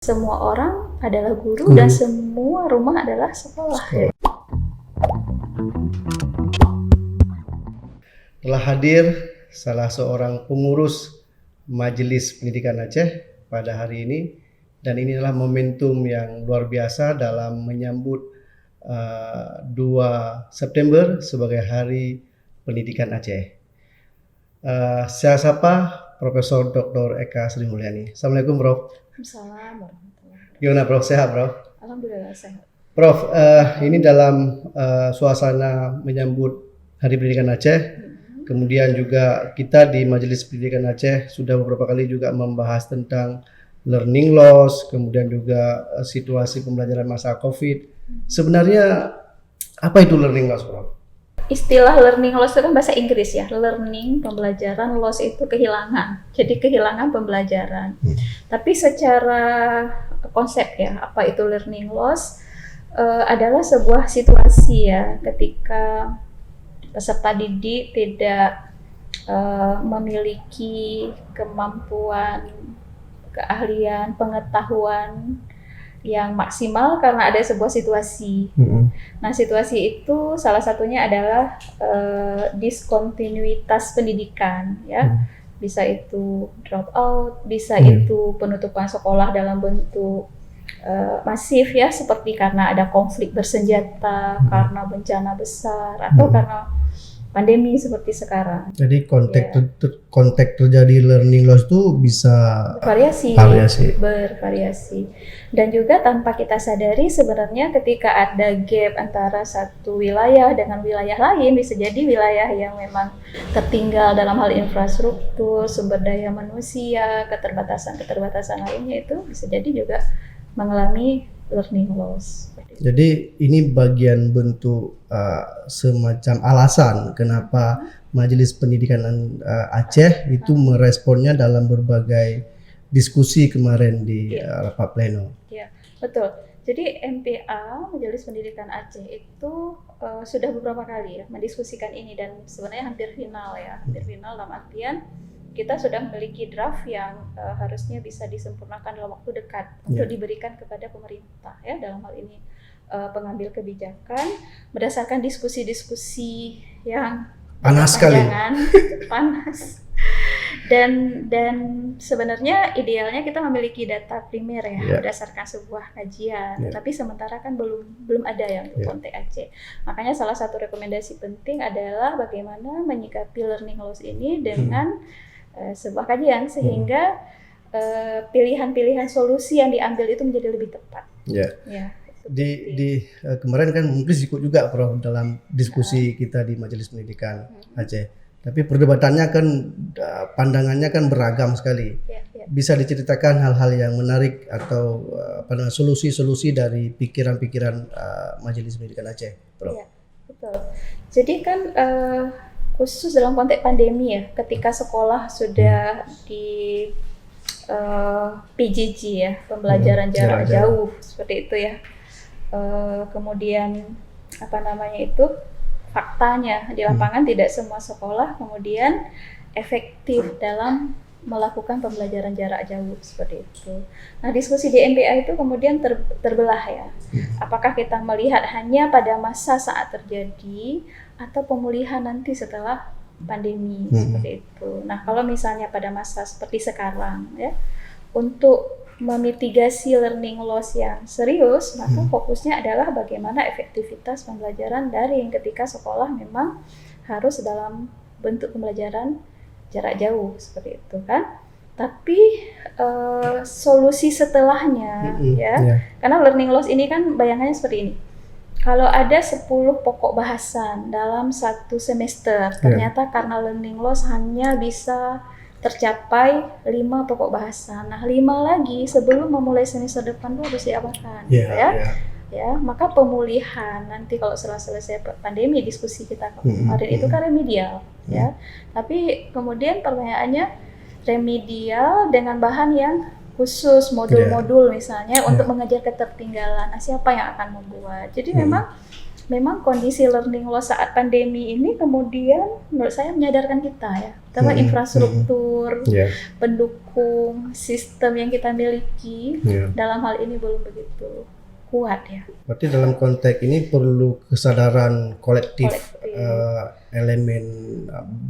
Semua orang adalah guru dan semua rumah adalah sekolah. Telah hadir salah seorang pengurus Majelis Pendidikan Aceh pada hari ini, dan ini adalah momentum yang luar biasa dalam menyambut 2 September sebagai Hari Pendidikan Aceh. Saya sapa Profesor Dr. Eka Sri Mulyani. Assalamualaikum, Prof. Assalamualaikum warahmatullahi wabarakatuh. Gimana, Prof? Sehat, Prof? Alhamdulillah sehat. Prof, ini dalam suasana menyambut Hari Pendidikan Aceh. Kemudian juga kita di Majelis Pendidikan Aceh sudah beberapa kali juga membahas tentang learning loss, kemudian juga situasi pembelajaran masa COVID. Sebenarnya apa itu learning loss, Prof? Istilah learning loss itu kan bahasa Inggris ya. Learning, pembelajaran, loss itu kehilangan. Jadi kehilangan pembelajaran. Tapi secara konsep ya, apa itu learning loss? Adalah sebuah situasi ya ketika peserta didik tidak memiliki kemampuan, keahlian, pengetahuan yang maksimal karena ada sebuah situasi. Nah, situasi itu salah satunya adalah diskontinuitas pendidikan, ya. Bisa itu drop out, bisa itu penutupan sekolah dalam bentuk masif ya, seperti karena ada konflik bersenjata, karena bencana besar, atau karena pandemi seperti sekarang. Jadi konteks terjadi learning loss itu bisa bervariasi. Dan juga tanpa kita sadari sebenarnya ketika ada gap antara satu wilayah dengan wilayah lain, bisa jadi wilayah yang memang tertinggal dalam hal infrastruktur, sumber daya manusia, keterbatasan lainnya, itu bisa jadi juga mengalami learning loss. Jadi ini bagian bentuk semacam alasan kenapa Majelis Pendidikan Aceh itu meresponnya dalam berbagai diskusi kemarin di rapat pleno. Iya, betul. Jadi MPA, Majelis Pendidikan Aceh itu sudah beberapa kali ya mendiskusikan ini, dan sebenarnya hampir final dalam artian kita sudah memiliki draft yang harusnya bisa disempurnakan dalam waktu dekat untuk diberikan kepada pemerintah ya, dalam hal ini pengambil kebijakan berdasarkan diskusi-diskusi yang panas sekali, dan sebenarnya idealnya kita memiliki data primer ya, berdasarkan sebuah kajian, tapi sementara kan belum ada yang untuk konteks Aceh. Makanya salah satu rekomendasi penting adalah bagaimana menyikapi learning loss ini dengan sebuah kajian sehingga pilihan-pilihan solusi yang diambil itu menjadi lebih tepat. Di kemarin kan mungkin ikut juga, Prof, dalam diskusi kita di Majelis Pendidikan Aceh. Tapi perdebatannya kan pandangannya kan beragam sekali. Bisa diceritakan hal-hal yang menarik atau solusi-solusi dari pikiran-pikiran Majelis Pendidikan Aceh, Prof? Ya, betul. Jadi kan khusus dalam konteks pandemi ya, ketika sekolah sudah di PJJ ya, pembelajaran jarak jauh seperti itu ya. Kemudian faktanya di lapangan tidak semua sekolah kemudian efektif dalam melakukan pembelajaran jarak jauh seperti itu. Nah, diskusi di MPA itu kemudian terbelah ya. Apakah kita melihat hanya pada masa saat terjadi atau pemulihan nanti setelah pandemi seperti itu. Nah, kalau misalnya pada masa seperti sekarang ya, untuk memitigasi learning loss yang serius, maka fokusnya adalah bagaimana efektivitas pembelajaran daring ketika sekolah memang harus dalam bentuk pembelajaran jarak jauh seperti itu kan. Tapi solusi setelahnya karena learning loss ini kan bayangannya seperti ini. Kalau ada 10 pokok bahasan dalam satu semester, ternyata karena learning loss hanya bisa tercapai 5 pokok bahasan. Nah, 5 lagi sebelum memulai semester depan itu harus diapakan, ya. Maka pemulihan nanti kalau setelah selesai pandemi, diskusi kita kemarin itu kan remedial, ya. Tapi kemudian pertanyaannya remedial dengan bahan yang khusus, modul-modul misalnya untuk mengejar ketertinggalan. Nah, siapa yang akan membuat? Jadi memang memang kondisi learning loss saat pandemi ini kemudian menurut saya menyadarkan kita ya, bahwa infrastruktur, pendukung, sistem yang kita miliki dalam hal ini belum begitu kuat ya. Berarti dalam konteks ini perlu kesadaran kolektif. Elemen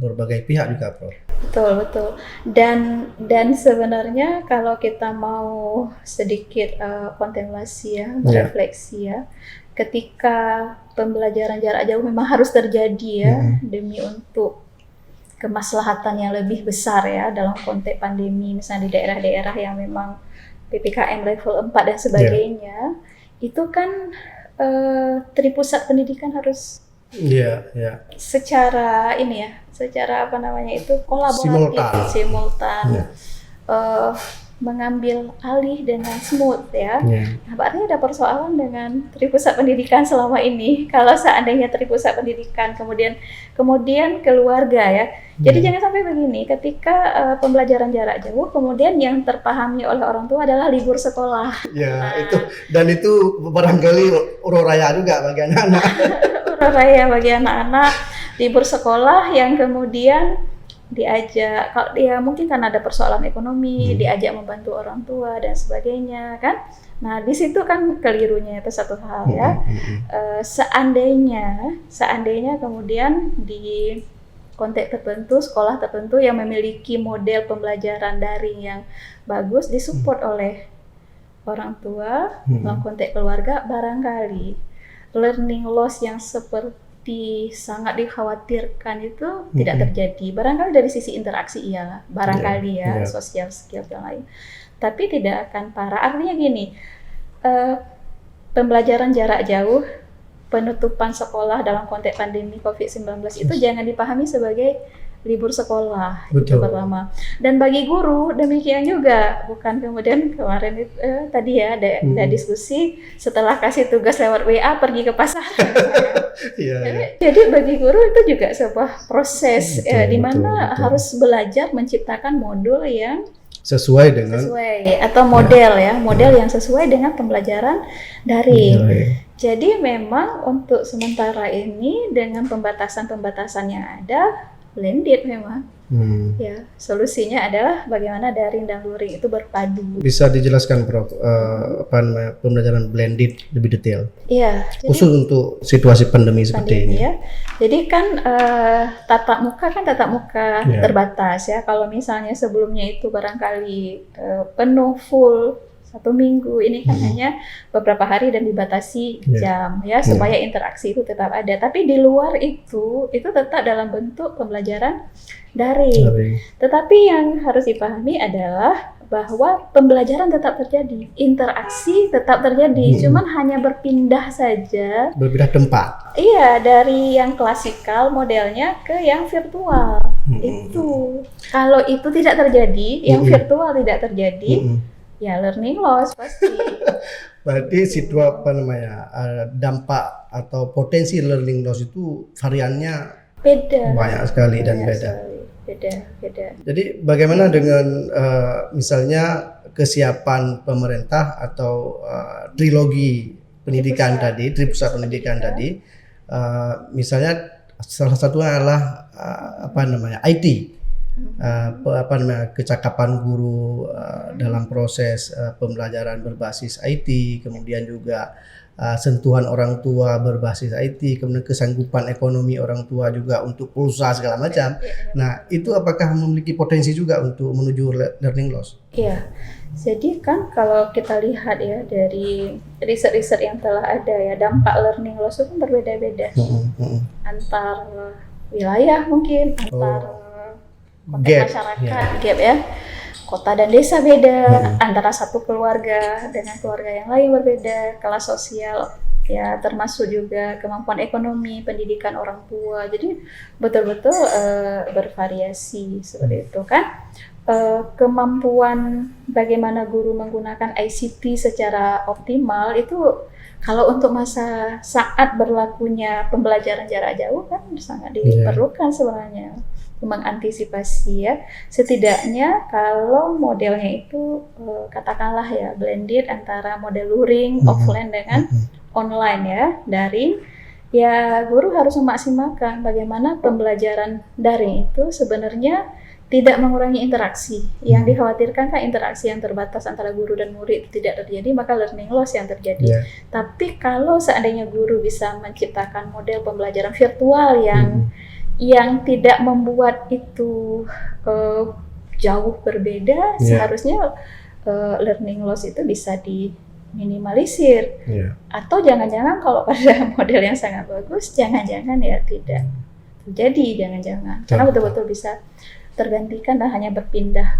berbagai pihak juga, Prof. Betul. Dan sebenarnya kalau kita mau sedikit kontemplasi ya, merefleksi ya, ketika pembelajaran jarak jauh memang harus terjadi ya, demi untuk kemaslahatan yang lebih besar ya dalam konteks pandemi, misalnya di daerah-daerah yang memang PPKM level 4 dan sebagainya, itu kan tripusat pendidikan harus secara ini ya, secara apa namanya itu kolaboratif, simultan. Mengambil alih dengan smooth ya. Nah, berarti ada persoalan dengan tripusat pendidikan selama ini. Kalau seandainya tripusat pendidikan kemudian keluarga ya. Jadi jangan sampai begini, ketika pembelajaran jarak jauh kemudian yang terpahami oleh orang tua adalah libur sekolah. Ya, itu barangkali ururaya juga bagi anak-anak. Ururaya bagi anak-anak, libur sekolah yang kemudian diajak, kalau dia mungkin kan ada persoalan ekonomi, diajak membantu orang tua dan sebagainya kan. Nah di situ kan kelirunya itu satu hal ya. Seandainya kemudian di konteks tertentu, sekolah tertentu yang memiliki model pembelajaran daring yang bagus disupport oleh orang tua dalam konteks keluarga, barangkali learning loss yang seperti sangat dikhawatirkan itu tidak terjadi. Barangkali dari sisi interaksi iyalah, barangkali social skill dan lain. Tapi tidak akan parah. Artinya gini, pembelajaran jarak jauh, penutupan sekolah dalam konteks pandemi COVID-19 itu jangan dipahami sebagai libur sekolah. Itu pertama. Dan bagi guru demikian juga, bukan kemudian kemarin tadi ya ada diskusi setelah kasih tugas lewat WA pergi ke pasar. Jadi bagi guru itu juga sebuah proses di mana harus belajar menciptakan modul yang sesuai atau model yang sesuai dengan pembelajaran daring. Jadi memang untuk sementara ini dengan pembatasan yang ada, blended memang. Ya, solusinya adalah bagaimana daring dan luring itu berpadu. Bisa dijelaskan, Prof, pembelajaran blended lebih detail? Iya. Khusus untuk situasi pandemi seperti ini. Ya. Jadi kan tatap muka terbatas ya. Kalau misalnya sebelumnya itu barangkali penuh full 1 minggu, ini kan hanya beberapa hari dan dibatasi jam ya supaya interaksi itu tetap ada. Tapi di luar itu tetap dalam bentuk pembelajaran daring. Tetapi yang harus dipahami adalah bahwa pembelajaran tetap terjadi, interaksi tetap terjadi, cuman hanya berpindah saja. Berpindah tempat. Iya, dari yang klasikal modelnya ke yang virtual. Itu. Kalau itu tidak terjadi, yang virtual tidak terjadi, ya learning loss pasti. Berarti dampak atau potensi learning loss itu variannya banyak sekali dan beda. Jadi bagaimana dengan misalnya kesiapan pemerintah atau trilogi pendidikan tadi, tripusat pendidikan tadi, misalnya salah satunya adalah IT. Kecakapan guru dalam proses pembelajaran berbasis IT, kemudian juga sentuhan orang tua berbasis IT, kemudian kesanggupan ekonomi orang tua juga untuk pulsa segala macam. Nah, itu apakah memiliki potensi juga untuk menuju learning loss? Iya. Jadi kan kalau kita lihat ya dari riset-riset yang telah ada ya, dampak learning loss itu kan berbeda-beda. Antar wilayah mungkin, antar masyarakat, gap ya. Kota dan desa beda, antara satu keluarga dengan keluarga yang lain berbeda, kelas sosial ya, termasuk juga kemampuan ekonomi, pendidikan orang tua. Jadi betul-betul bervariasi seperti itu kan. Kemampuan bagaimana guru menggunakan ICT secara optimal itu kalau untuk masa saat berlakunya pembelajaran jarak jauh kan sangat diperlukan sebenarnya. Mengantisipasi ya, setidaknya kalau modelnya itu katakanlah ya blended antara model luring offline dengan online ya, daring, ya guru harus memaksimalkan bagaimana pembelajaran daring itu sebenarnya tidak mengurangi interaksi. Yang dikhawatirkan kan interaksi yang terbatas antara guru dan murid tidak terjadi, maka learning loss yang terjadi. Ya. Tapi kalau seandainya guru bisa menciptakan model pembelajaran virtual yang tidak membuat itu jauh berbeda, seharusnya learning loss itu bisa diminimalisir. Atau jangan-jangan kalau pada model yang sangat bagus, jangan-jangan ya tidak terjadi, jangan-jangan. Karena betul-betul bisa tergantikan dan hanya berpindah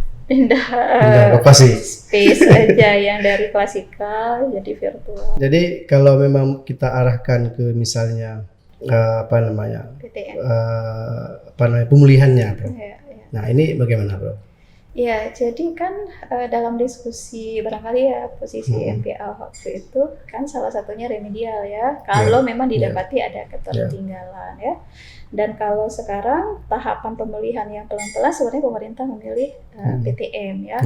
lokasi space aja yang dari klasikal jadi virtual. Jadi kalau memang kita arahkan ke misalnya PTM. Pemulihannya, Bro. Ya. Nah, ini bagaimana, Bro? Ya, jadi kan dalam diskusi barangkali ya posisi MPA waktu itu kan salah satunya remedial ya. Kalau memang didapati ada ketertinggalan ya. Dan kalau sekarang tahapan pemulihan yang pelan-pelan sebenarnya pemerintah memilih PTM ya.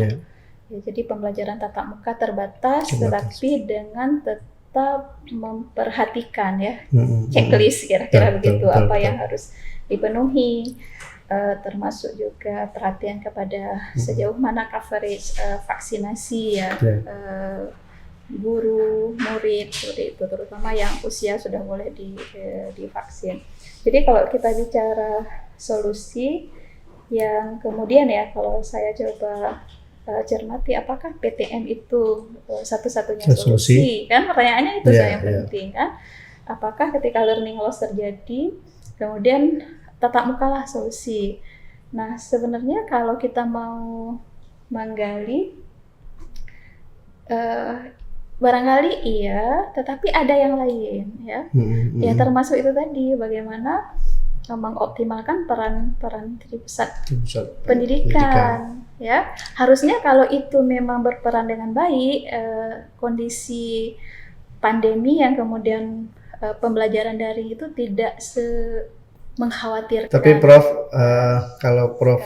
Jadi pembelajaran tatap muka terbatas. Tetapi dengan tetap memperhatikan ya checklist kira-kira begitu apa yang harus dipenuhi. Termasuk juga perhatian kepada sejauh mana coverage vaksinasi ya guru, murid seperti itu, terutama yang usia sudah boleh divaksin. Jadi kalau kita bicara solusi yang kemudian ya kalau saya coba cermati apakah PTM itu satu-satunya solusi? Kan pertanyaannya itu yang penting kan. Apakah ketika learning loss terjadi kemudian tatap muka lah solusi. Nah, sebenarnya kalau kita mau menggali, barangkali iya, tetapi ada yang lain ya. Ya termasuk itu tadi, bagaimana mengoptimalkan peran di pusat pendidikan. Ya. Harusnya kalau itu memang berperan dengan baik, kondisi pandemi yang kemudian pembelajaran daring itu tidak mengkhawatirkan. Tapi Prof, kalau Prof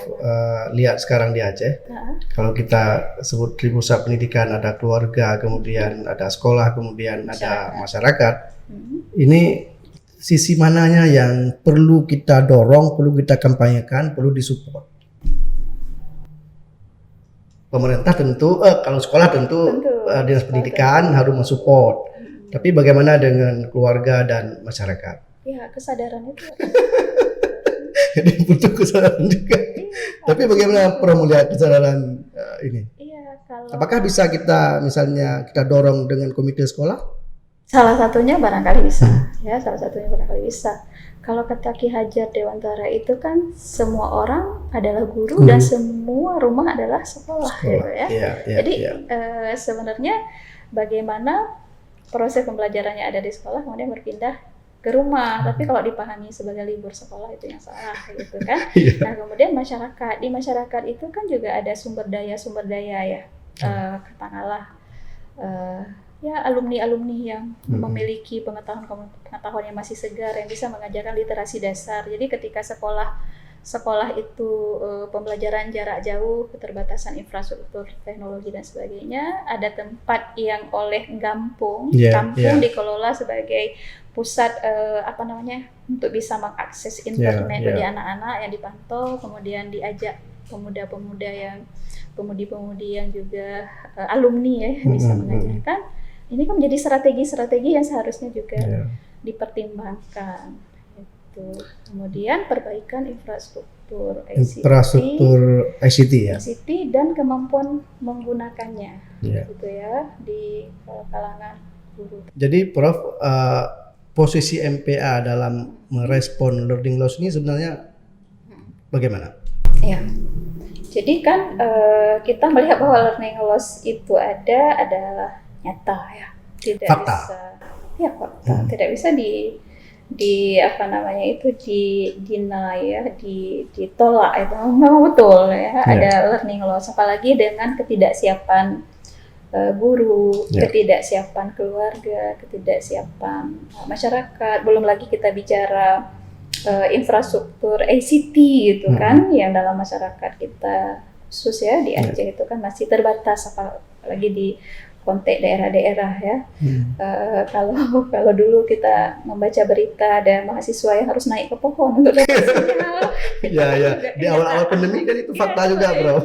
lihat sekarang di Aceh, kalau kita sebut di pusat pendidikan ada keluarga, kemudian ada sekolah, kemudian ada masyarakat. Ini sisi mananya yang perlu kita dorong, perlu kita kampanyekan, perlu disupport? Pemerintah tentu, kalau sekolah tentu dinas pendidikan harus mensupport. Tapi bagaimana dengan keluarga dan masyarakat? Ya, kesadaran itu. Jadi butuh kesadaran juga. Tapi bagaimana Prof melihat kesadaran ini? Apakah bisa kita misalnya kita dorong dengan komite sekolah? Salah satunya barangkali bisa. Ya, salah satunya barangkali bisa. Kalau kata Ki Hajar Dewantara itu kan semua orang adalah guru dan semua rumah adalah sekolah. Gitu ya. Jadi sebenarnya bagaimana proses pembelajarannya ada di sekolah kemudian berpindah ke rumah, tapi kalau dipahami sebagai libur sekolah itu yang salah gitu kan. Nah kemudian di masyarakat itu kan juga ada sumber daya ya, katakanlah ya alumni yang memiliki pengetahuan yang masih segar yang bisa mengajarkan literasi dasar. Jadi ketika sekolah itu pembelajaran jarak jauh, keterbatasan infrastruktur, teknologi dan sebagainya, ada tempat yang oleh kampung dikelola sebagai pusat untuk bisa mengakses internet bagi anak-anak yang dipantau, kemudian diajak pemudi-pemudi yang juga alumni ya bisa mengajarkan. Ini kan menjadi strategi yang seharusnya juga dipertimbangkan. Kemudian perbaikan infrastruktur ICT ya. ICT dan kemampuan menggunakannya gitu ya di kalangan guru. Jadi Prof, posisi MPA dalam merespon learning loss ini sebenarnya bagaimana? Ya. Jadi kan kita melihat bahwa learning loss itu adalah nyata ya. Tidak fakta. Bisa fakta. Tidak bisa ditolak itu memang betul ya ada learning loss, apalagi dengan ketidaksiapan guru, ketidaksiapan keluarga, ketidaksiapan masyarakat, belum lagi kita bicara infrastruktur ICT gitu kan yang dalam masyarakat kita khusus ya di Aceh itu kan masih terbatas, apalagi di konteks daerah-daerah ya. Kalau dulu kita membaca berita ada mahasiswa yang harus naik ke pohon untuk dapat sinyal. Ya, di awal-awal pandemi kan itu fakta juga, Bro.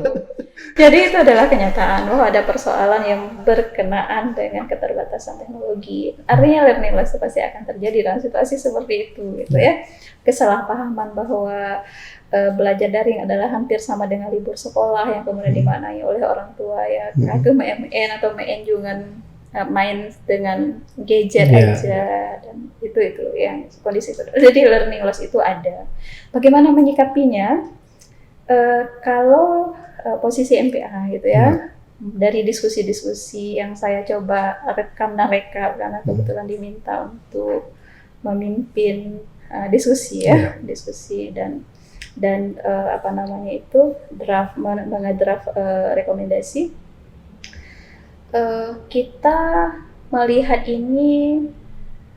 Jadi itu adalah kenyataan bahwa ada persoalan yang berkenaan dengan keterbatasan teknologi. Artinya learning loss pasti akan terjadi dalam situasi seperti itu, gitu ya. Kesalahpahaman bahwa belajar daring adalah hampir sama dengan libur sekolah yang kemudian dimaknai oleh orang tua ya, kagum MN atau menunjukkan main dengan gadget aja, dan itu yang kondisi itu. Jadi learning loss itu ada. Bagaimana menyikapinya? Kalau posisi MPA gitu ya, dari diskusi-diskusi yang saya coba rekam dan rekap karena kebetulan diminta untuk memimpin diskusi dan mengedraft rekomendasi. Kita melihat ini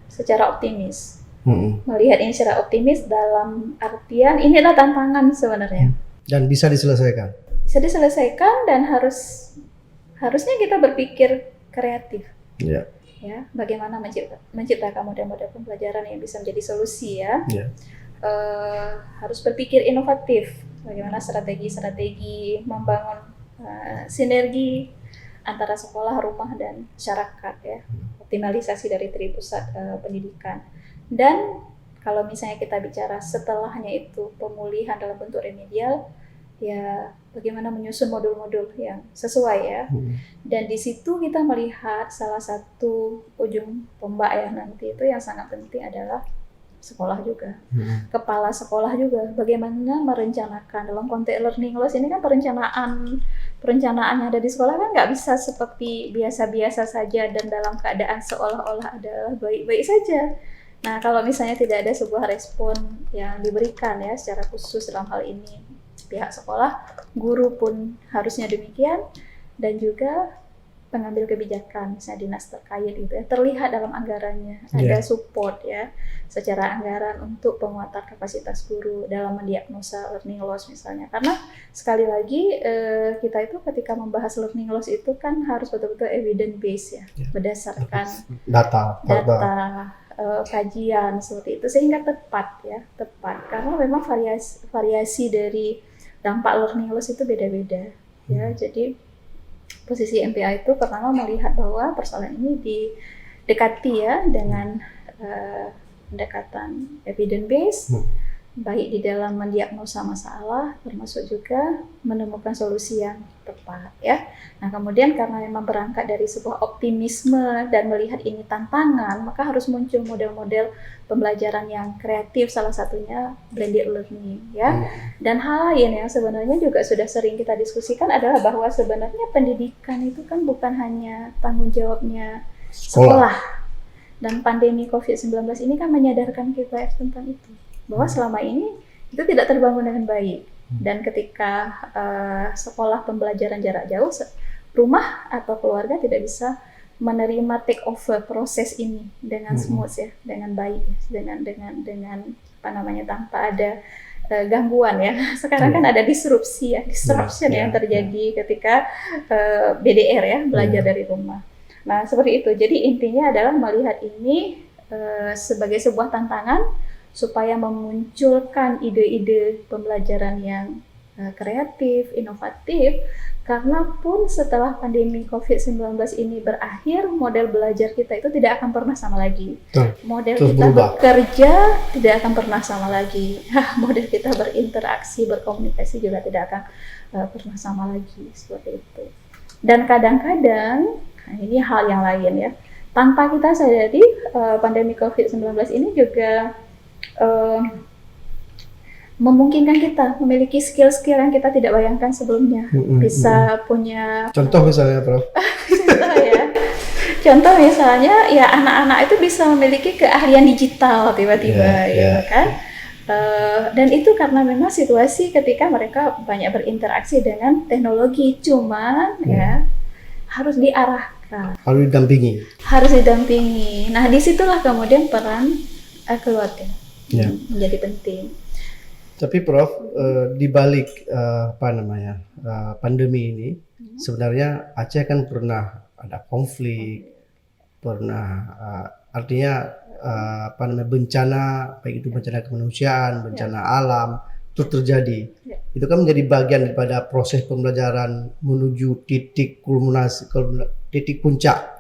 secara optimis. Melihat ini secara optimis dalam artian inilah tantangan sebenarnya. Dan bisa diselesaikan. Bisa diselesaikan dan harusnya kita berpikir kreatif. Ya. Ya, bagaimana menciptakan model-model pembelajaran yang bisa menjadi solusi ya. Harus berpikir inovatif. Bagaimana strategi-strategi membangun sinergi antara sekolah, rumah, dan masyarakat ya. Optimalisasi dari pusat pendidikan. Dan kalau misalnya kita bicara setelahnya itu pemulihan dalam bentuk remedial, ya bagaimana menyusun modul-modul yang sesuai ya. Dan di situ kita melihat salah satu ujung tombak ya nanti itu yang sangat penting adalah sekolah juga. Kepala sekolah juga bagaimana merencanakan dalam konteks learning loss ini kan perencanaan yang ada di sekolah kan nggak bisa seperti biasa-biasa saja dan dalam keadaan seolah-olah adalah baik-baik saja. Nah, kalau misalnya tidak ada sebuah respon yang diberikan ya secara khusus dalam hal ini pihak sekolah, guru pun harusnya demikian, dan juga pengambil kebijakan, misalnya dinas terkait itu ya, terlihat dalam anggarannya ada support ya secara anggaran untuk penguatan kapasitas guru dalam mendiagnosa learning loss misalnya. Karena sekali lagi kita itu ketika membahas learning loss itu kan harus betul-betul evidence based ya, berdasarkan data kajian seperti itu sehingga tepat karena memang variasi dari dampak learning loss itu beda-beda ya. Jadi posisi MPA itu pertama melihat bahwa persoalan ini didekati ya dengan pendekatan evidence based, baik di dalam mendiagnosa masalah termasuk juga menemukan solusi yang tepat ya. Nah, kemudian karena memang berangkat dari sebuah optimisme dan melihat ini tantangan, maka harus muncul model-model pembelajaran yang kreatif, salah satunya blended learning ya. Dan hal lain yang sebenarnya juga sudah sering kita diskusikan adalah bahwa sebenarnya pendidikan itu kan bukan hanya tanggung jawabnya sekolah. Dan pandemi COVID-19 ini kan menyadarkan kita tentang itu, bahwa selama ini itu tidak terbangun dengan baik. Dan ketika sekolah pembelajaran jarak jauh, rumah atau keluarga tidak bisa menerima take over proses ini dengan smooth ya, dengan baik, dengan tanpa ada gangguan ya. Sekarang kan ada disruption yang terjadi ketika BDR ya, belajar dari rumah. Nah, seperti itu. Jadi intinya adalah melihat ini sebagai sebuah tantangan supaya memunculkan ide-ide pembelajaran yang kreatif, inovatif, karena pun setelah pandemi COVID-19 ini berakhir, model belajar kita itu tidak akan pernah sama lagi. Model kita bekerja tidak akan pernah sama lagi. Model kita berinteraksi, berkomunikasi juga tidak akan pernah sama lagi, seperti itu. Dan kadang-kadang, nah ini hal yang lain ya, tanpa kita sadari pandemi COVID-19 ini juga memungkinkan kita memiliki skill-skill yang kita tidak bayangkan sebelumnya. Bisa punya contoh misalnya, Prof. Contoh misalnya ya anak-anak itu bisa memiliki keahlian digital tiba-tiba ya kan. Dan itu karena memang situasi ketika mereka banyak berinteraksi dengan teknologi, cuman ya harus diarahkan, harus didampingi. Nah, disitulah kemudian peran keluarga menjadi penting. Tapi Prof, di balik pandemi ini, sebenarnya Aceh kan pernah ada konflik, pernah artinya bencana, baik itu bencana kemanusiaan, bencana alam itu terjadi. Itu kan menjadi bagian daripada proses pembelajaran menuju titik kulminasi, titik puncak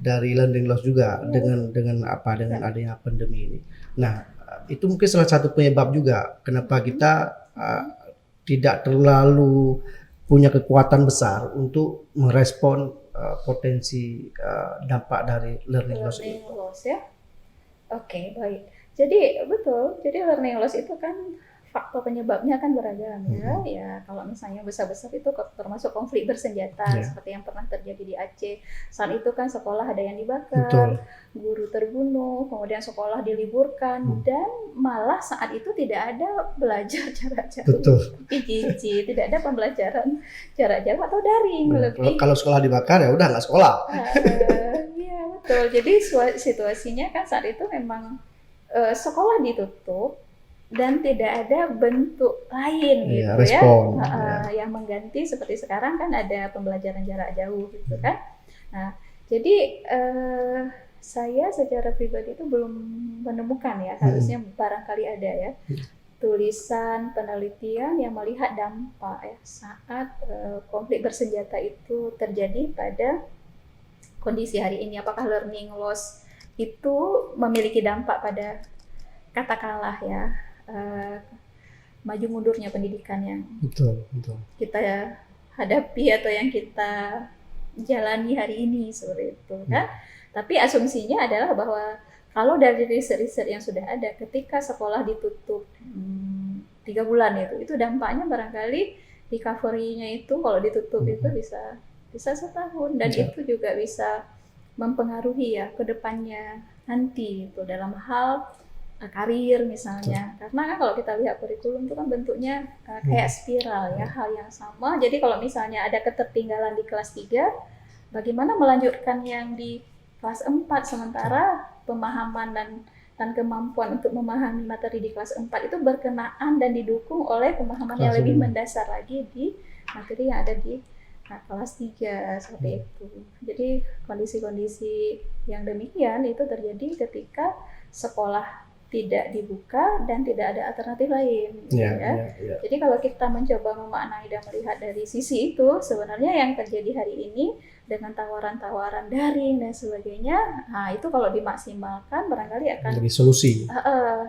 dari learning loss juga dengan adanya pandemi ini. Nah, itu mungkin salah satu penyebab juga kenapa kita tidak terlalu punya kekuatan besar untuk merespon potensi dampak dari learning loss ya. Oke, baik. Jadi betul. Jadi learning loss itu kan faktor penyebabnya kan beragam ya. Ya kalau misalnya besar-besar itu termasuk konflik bersenjata seperti yang pernah terjadi di Aceh. Saat itu kan sekolah ada yang dibakar, guru terbunuh, kemudian sekolah diliburkan dan malah saat itu tidak ada belajar jarak jauh. PJJ, tidak ada pembelajaran jarak jauh atau daring lebih. Kalau sekolah dibakar ya udah nggak sekolah. Iya betul. Jadi situasinya kan saat itu memang sekolah ditutup dan tidak ada bentuk lain gitu respon, yang mengganti seperti sekarang kan ada pembelajaran jarak jauh gitu kan. Nah, jadi saya secara pribadi itu belum menemukan ya, harusnya barangkali ada ya tulisan penelitian yang melihat dampak ya saat konflik bersenjata itu terjadi pada kondisi hari ini. Apakah learning loss itu memiliki dampak pada katakanlah ya maju mundurnya pendidikan yang kita hadapi atau yang kita jalani hari ini seperti itu kan. Tapi asumsinya adalah bahwa kalau dari riset-riset yang sudah ada, ketika sekolah ditutup 3 bulan itu dampaknya barangkali recovery-nya itu kalau ditutup itu bisa setahun dan itu juga bisa mempengaruhi ya ke depannya nanti itu dalam hal karir misalnya. Karena kan kalau kita lihat kurikulum itu kan bentuknya kayak spiral ya, hal yang sama. Jadi kalau misalnya ada ketertinggalan di kelas 3, bagaimana melanjutkan yang di kelas 4 sementara pemahaman dan kemampuan untuk memahami materi di kelas 4 itu berkenaan dan didukung oleh pemahaman yang lebih mendasar lagi di materi yang ada di kelas 3 seperti itu. Jadi kondisi-kondisi yang demikian itu terjadi ketika sekolah tidak dibuka dan tidak ada alternatif lain. Jadi kalau kita mencoba memaknai dan melihat dari sisi itu, sebenarnya yang terjadi hari ini dengan tawaran-tawaran daring dan sebagainya, itu kalau dimaksimalkan barangkali akan jadi solusi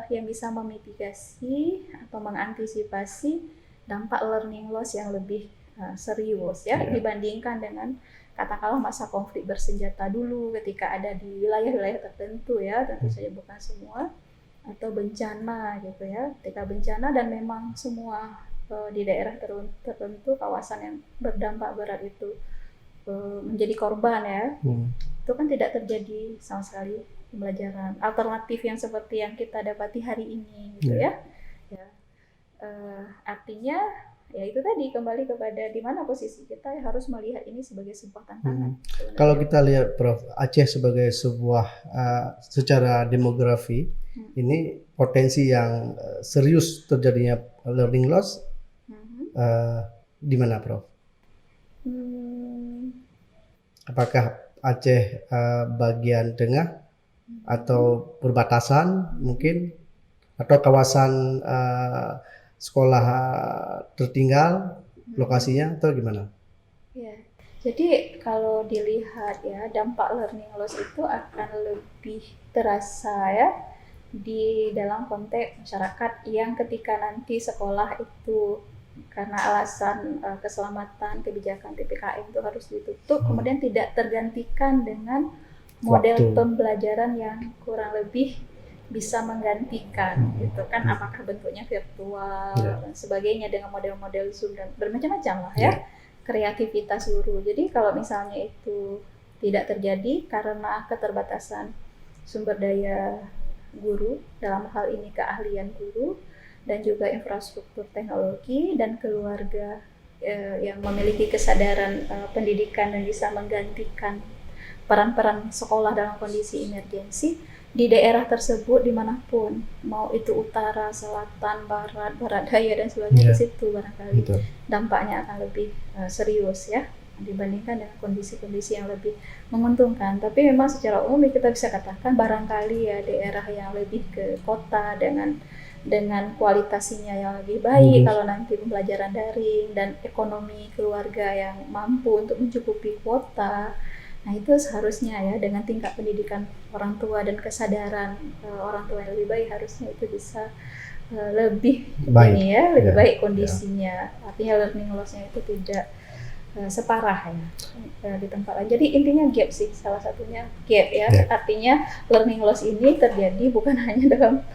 yang bisa memitigasi atau mengantisipasi dampak learning loss yang lebih serius ya dibandingkan dengan katakanlah masa konflik bersenjata dulu ketika ada di wilayah-wilayah tertentu ya, tentu saja bukan semua, atau bencana gitu ya, ketika bencana dan memang semua di daerah tertentu kawasan yang berdampak berat itu menjadi korban ya, itu kan tidak terjadi sama sekali pembelajaran alternatif yang seperti yang kita dapati hari ini gitu ya. Artinya ya itu tadi kembali kepada di mana posisi kita harus melihat ini sebagai sebuah tantangan. Kalau kita lihat Prof, Aceh sebagai sebuah secara demografi ini potensi yang serius terjadinya learning loss di mana Prof? Apakah Aceh bagian tengah atau perbatasan mungkin atau kawasan sekolah tertinggal lokasinya atau gimana? Ya, jadi kalau dilihat ya dampak learning loss itu akan lebih terasa ya di dalam konteks masyarakat yang ketika nanti sekolah itu karena alasan keselamatan kebijakan PPKM itu harus ditutup, kemudian tidak tergantikan dengan model pembelajaran yang kurang lebih bisa menggantikan gitu kan, apakah bentuknya virtual dan sebagainya dengan model-model Zoom dan bermacam-macam lah ya, kreativitas guru. Jadi kalau misalnya itu tidak terjadi karena keterbatasan sumber daya guru, dalam hal ini keahlian guru dan juga infrastruktur teknologi dan keluarga yang memiliki kesadaran pendidikan dan bisa menggantikan peran-peran sekolah dalam kondisi emergensi di daerah tersebut dimanapun, mau itu utara, selatan, barat, barat daya dan sebagainya, ke situ barangkali dampaknya akan lebih serius ya. dibandingkan dengan kondisi-kondisi yang lebih menguntungkan. Tapi memang secara umum kita bisa katakan barangkali ya daerah yang lebih ke kota dengan kualitasinya yang lebih baik kalau nanti pembelajaran daring dan ekonomi keluarga yang mampu untuk mencukupi kuota. Nah itu seharusnya ya dengan tingkat pendidikan orang tua dan kesadaran orang tua yang lebih baik harusnya itu bisa lebih Baik. ini ya lebih Ya, baik kondisinya. Artinya learning loss-nya itu tidak separah ya di tempat lain. Jadi intinya gap sih, salah satunya gap ya. Artinya learning loss ini terjadi bukan hanya dalam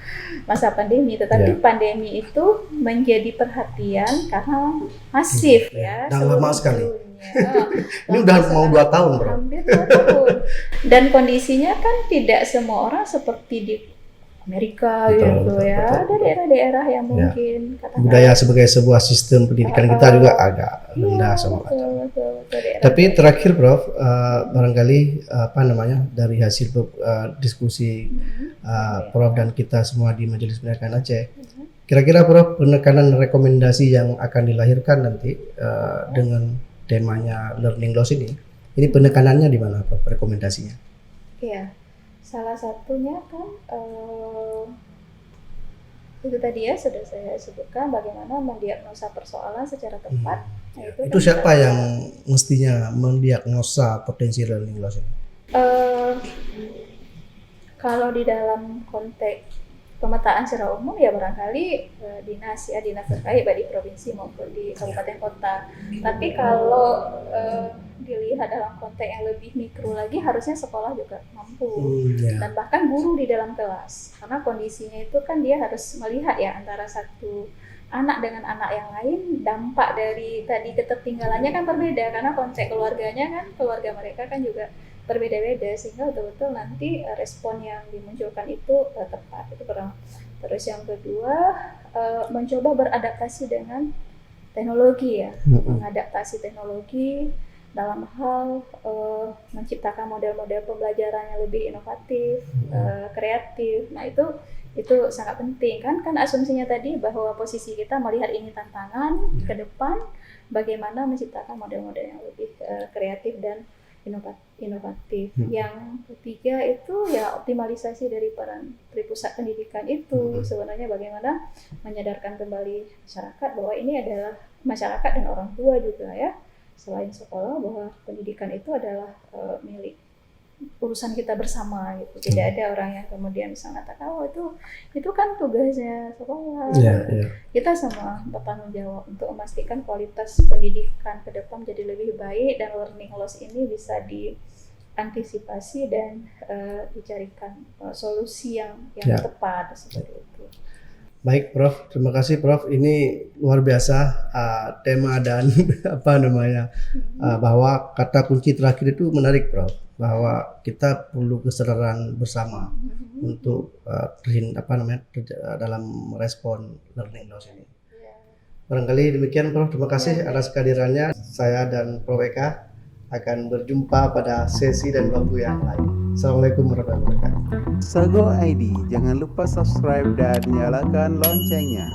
masa pandemi, tetapi pandemi itu menjadi perhatian karena masif ya. Dan lama sekali. Ini Lama udah mau 2 tahun, Bro. Hampir 2 tahun. Dan kondisinya kan tidak semua orang seperti di Amerika gitu ya. Ada daerah-daerah yang mungkin budaya sebagai sebuah sistem pendidikan kita juga agak rendah sama macam. Tapi terakhir Prof, barangkali apa namanya dari hasil diskusi Prof dan kita semua di Majelis Pendidikan Aceh, kira-kira Prof penekanan rekomendasi yang akan dilahirkan nanti dengan temanya learning loss ini penekanannya di mana Prof rekomendasinya? Iya. Salah satunya kan itu tadi ya sudah saya sebutkan bagaimana mendiagnosa persoalan secara tepat. Itu kan siapa yang mestinya mendiagnosa potensi learning loss ini? Kalau di dalam konteks pemetaan secara umum ya barangkali dinas terkait baik di provinsi maupun di kabupaten kota. Tapi kalau dilihat dalam konteks yang lebih mikro lagi harusnya sekolah juga mampu dan bahkan guru di dalam kelas karena kondisinya itu kan dia harus melihat ya antara satu anak dengan anak yang lain dampak dari tadi ketertinggalannya kan berbeda karena konteks keluarganya kan keluarga mereka kan juga berbeda-beda sehingga betul-betul nanti respon yang dimunculkan itu tepat itu pertama. Terus yang kedua mencoba beradaptasi dengan teknologi ya mengadaptasi teknologi dalam hal menciptakan model-model pembelajaran yang lebih inovatif, kreatif. Nah itu sangat penting kan asumsinya tadi bahwa posisi kita melihat ini tantangan ke depan bagaimana menciptakan model-model yang lebih kreatif dan inovatif. Yang ketiga itu ya optimalisasi dari peran pusat pendidikan itu sebenarnya bagaimana menyadarkan kembali masyarakat bahwa ini adalah masyarakat dan orang tua juga ya selain sekolah bahwa pendidikan itu adalah milik urusan kita bersama gitu. Tidak ada orang yang kemudian bisa mengatakan itu kan tugasnya sekolah. Kita semua bertanggung jawab untuk memastikan kualitas pendidikan ke depan jadi lebih baik dan learning loss ini bisa diantisipasi dan dicarikan solusi yang tepat seperti itu. Baik Prof, terima kasih Prof. Ini luar biasa tema dan bahwa kata kunci terakhir itu menarik Prof. Bahwa kita perlu kesadaran bersama untuk dalam respon learning loss ini. Barangkali demikian Prof. Terima kasih atas kehadirannya. Saya dan Prof Eka akan berjumpa pada sesi dan waktu yang lain. Assalamualaikum warahmatullahi wabarakatuh. Sago ID, jangan lupa subscribe dan nyalakan loncengnya.